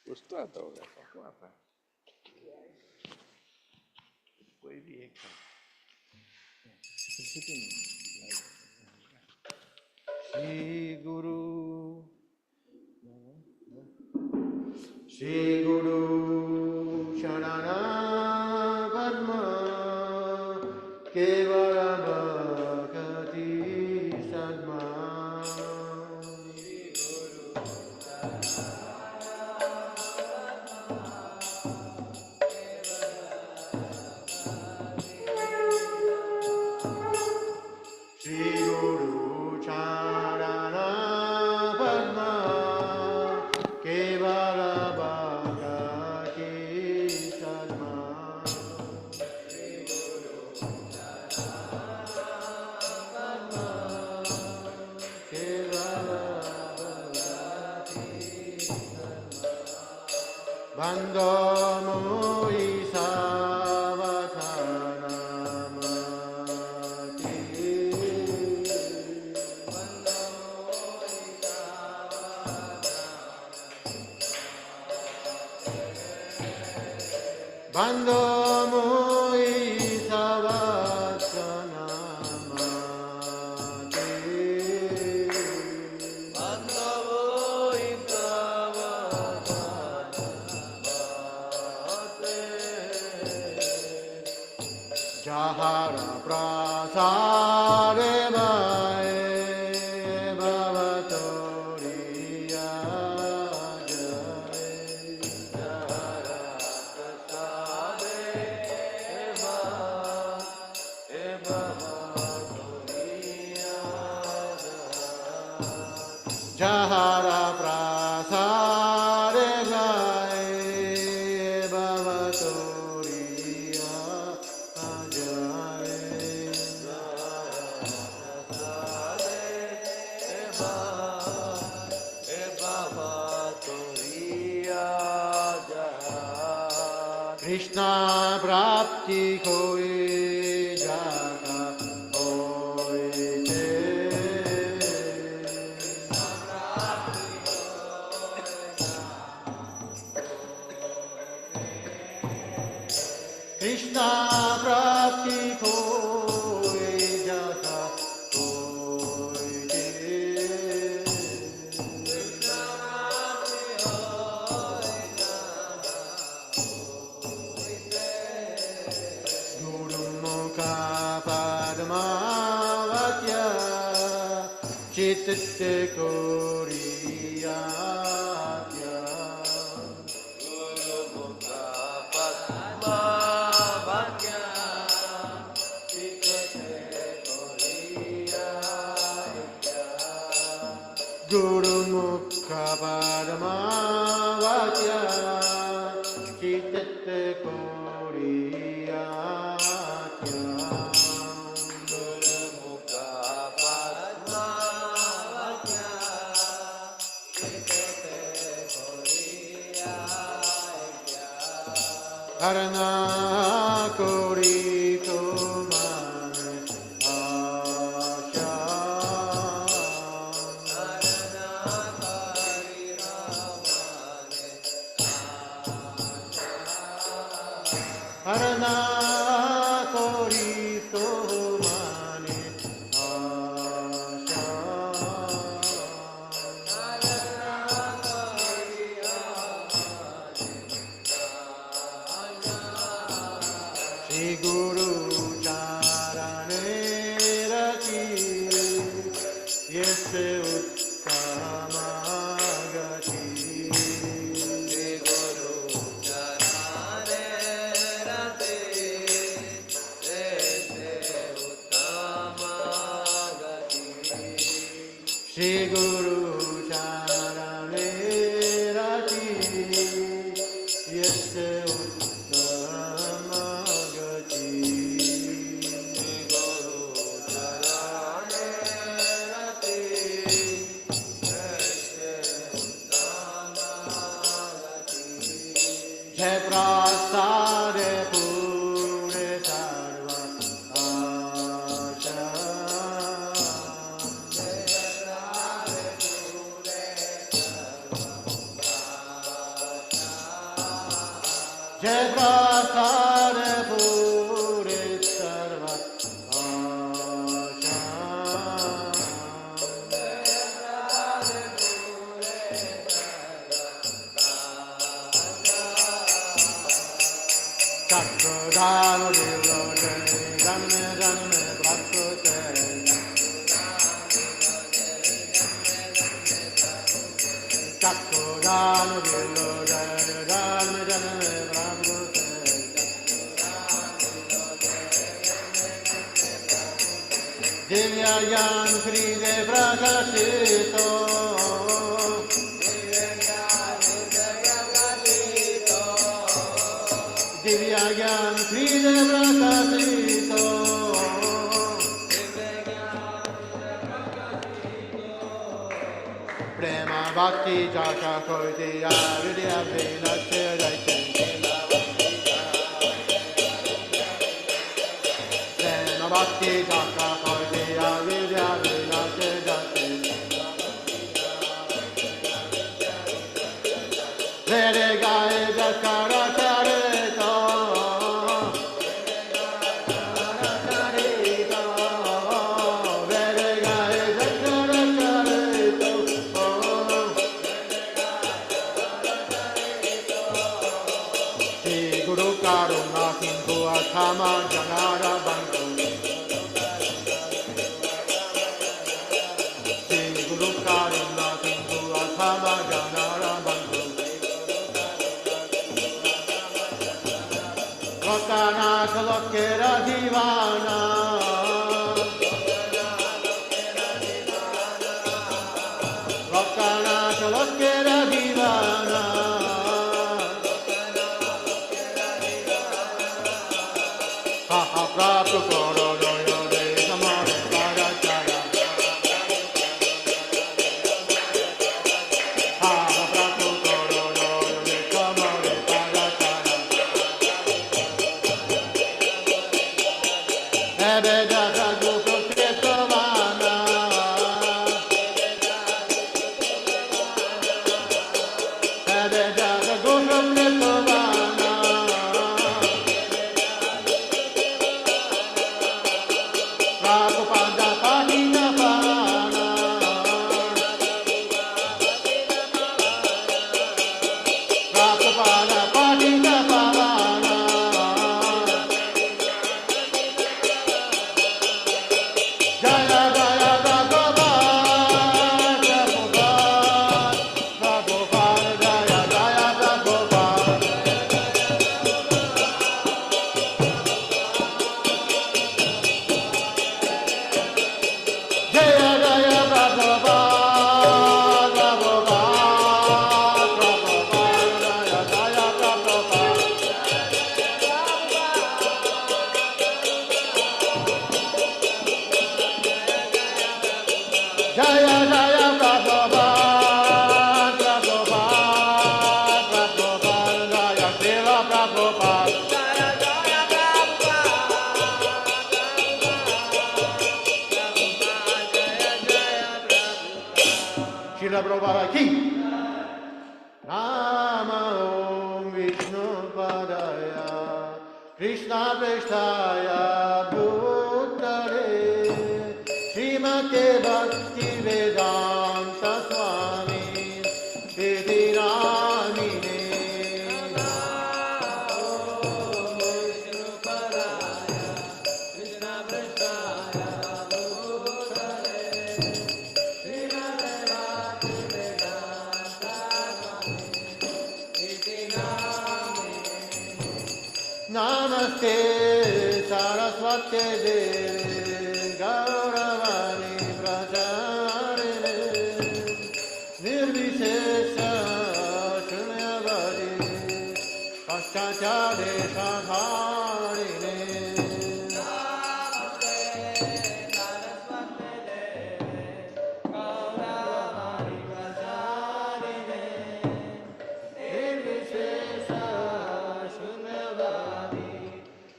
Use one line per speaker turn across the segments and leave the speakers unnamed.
कुछ तो आता होगा, सबको आता है, कोई भी एक है। श्री गुरु शरणपद्म केवल भक्ति सद्मा श्री गुरु चरण पद्म केवल भक्ति Sadma Bando moi savathanamati Bando moi savathanamati Jahara prasade mae bhavatoriya jai Jahara prasade mae bhavatoriya jai Jahara prasade mae bhavatoriya Krishna prapti koi jata hoye Krishna prapti koi jata hoye Padmavatya Chitte Koriyatya Guru Mukha Padmavatya Chitte Koriyatya Guru Mukha Padmavatya Chitte Koriyatya Karna kori tumane asha Karna kari ramane asha Karna kori tumane asha Shri Guru Charane Rati Yese Uttama Gati Shri Guru Charane Rati Yese Uttama Gati Shri Guru Charane Rati Yese Jai prasade pure sarva asha Jai prasade pure sarva asha Jai Prasad Pure Sarva Chakradhanu Dilote Janme Janme Prakute Chakradhanu Dilote Janme Janme Prakute Divya Gyan Kride Prakashito Divya Gyan Kride Prakashito Prema Bhakti Chaka Koitiya Vidya Vinasya Jaite Prema Bhakti Chaka Koitiya Vidya Vinasya Jaite Vede Gaye Jakara Charito Vede Gaye Jakara Charito Shri Guru Karuna Sindhu Athama Janara Bantu Shri Guru Karuna Sindhu Athama Janara Bantu Vakana Kalokera Divana Vakana Kalokera Divana Haha Prabhu Koro Doyo De Samare Parachaya Haha Prabhu Koro Doyo De Samare Parachaya Ebe Jata Gupta Ketovana Ebe Jata Gupta Ketovana Prabhupada Patita Pavana Prabhupada Patita Pavana Jaya Jaya Prabhupada Prabhupada Jaya Jaya Prabhupada Jaya Jaya Prabhupada Prabhupada Jaya Jaya Prabhupada Jaya Jaya Prabhupada Prabhupada Prabhupada Jaya Srila Prabhupada Srila Prabhupada ki Nama Om Vishnu Padaya Krishna Prestaya Bhutale Srimate Bhakti Vedanta Swami Iti Namine Om Vishnu Padaya Krishna Prestaya Bhutale Srimate Bhakti Vedanta Swami Iti Namine Namaste Saraswate Devi Gauravani Pracharine Nirvishesha Shunyavadi Paschachade Shadharine Namaste Saraswate Devi Gauravani Pracharine Nirvishesha Shunyavadi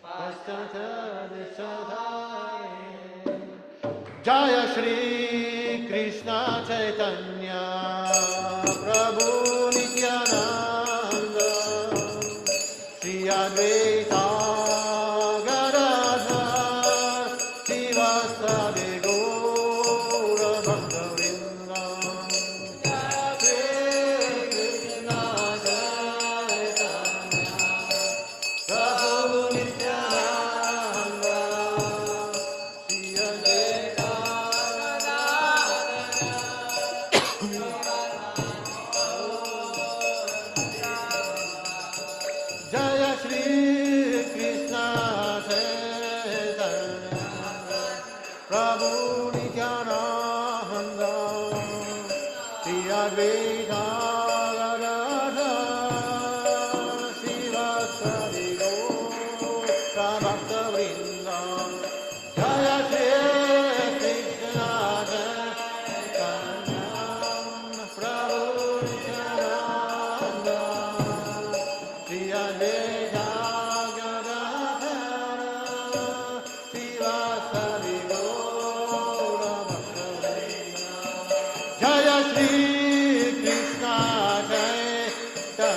Paschachade Shadharine Jaya Shri Krishna Chaitanya Prabhu Nityananda Shri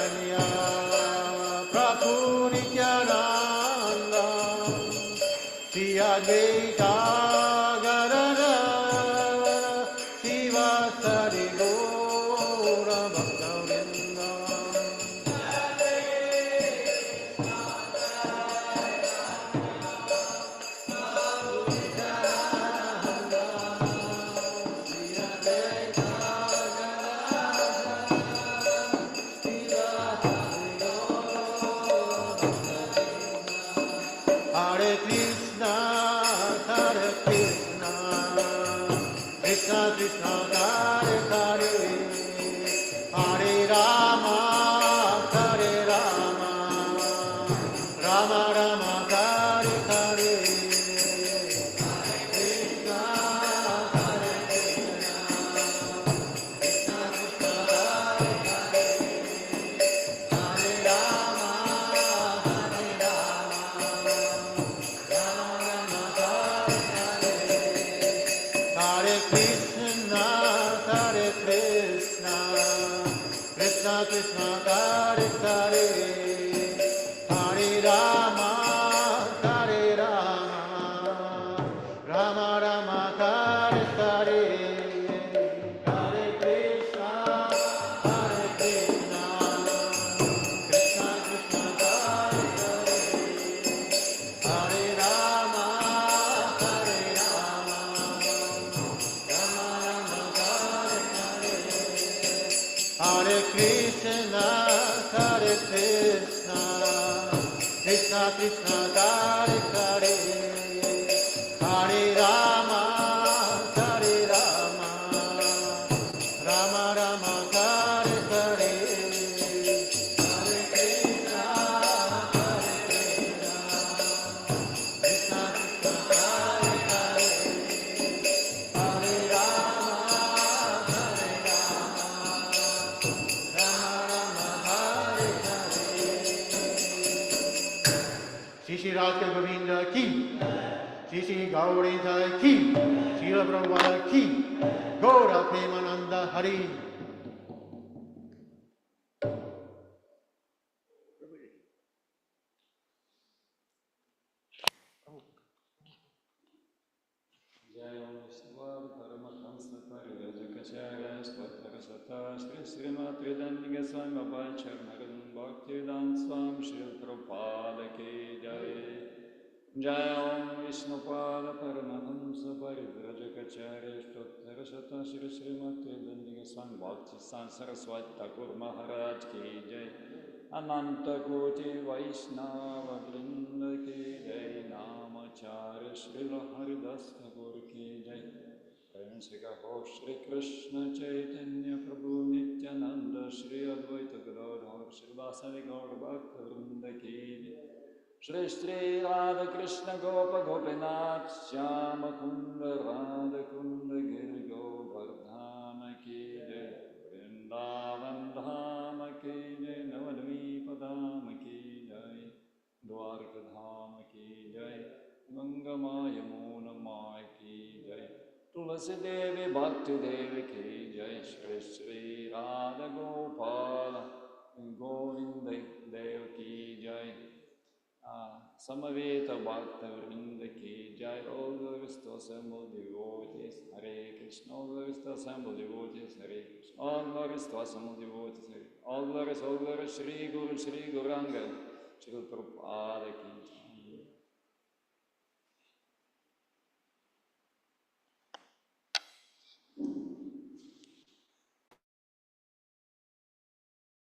Chaitanya Prabhu Nityananda Shri Advaita Gadadhara Srivasadi Gaura Bhakta-vrinda. Hare Krishna, Krishna Krishna, Hare Hare, Hare Rama, Rama Rama, Hare Hare. Krishna, Hare Krishna, Krishna Krishna, Hare Hare, Hare Rama, Hare Krishna, Krishna Krishna, Hare Hare, Hare Rama, Rama Rama, Hare Hare, Hare Krishna, Krishna Krishna, Hare Hare, Hare Rama, Hare Krishna, Krishna Krishna, Hare Hare, Hare Rama, Rama Rama, Hare Hare, Hare Krishna, Krishna Krishna, Hare Hare, Hare Rama, Shri Shri Radha Govinda ki, Shri Shri Gauranga ki, Srila Prabhupada ki, Gaura Premananda Hari.
Jai Vishnuvar Paramahamsa Parivrajakacharya Svatarasata Shri Srimad Vedantiga Swami Abhay Charnaran Bhaktivedanta Swami Shri Prabhupada Ki Jai Jai Om Vishnupada Paramahamsa Parivrajakacharya Svatarasata Shri Srimad Vedantiga Swami Bhakti Saraswati Thakur Maharaj Ki Jai Ananta Koti Vaishnava Vrinda Ki Jai Namacharya Srila Haridas Thakur Ki Jai Prem Se Kaho Shri Krishna Chaitanya Prabhu Nityananda Shri Advaita Gadadhar Shri Vasari Gaur Bhakta Vrinda Ki Jai Shri Shri Radha Krishna Gopa Gopinath Shyama Kunda Radha Kunda Giri Govardhana Ki Jai Vrindavan Dhama Ki Jai Navadvipa Dhama Ki Jai Dwarka Dhama Ki Jai Ganga Maya Muna Maya Ki Jai Tulasi Devi Bhakti Devi Ki Jai Shri Shri Radha Gopala Govinda Dev Ki Jai Samaveta Bhakta Vrinda Ki Jai. All glorious to assembled devotees, Hare Krishna. All glorious to assembled devotees, Hare Krishna. All glorious to assembled devotees, Hare. All glorious, Shri Guru Gauranga, Shri Prabhupada Ki Jai.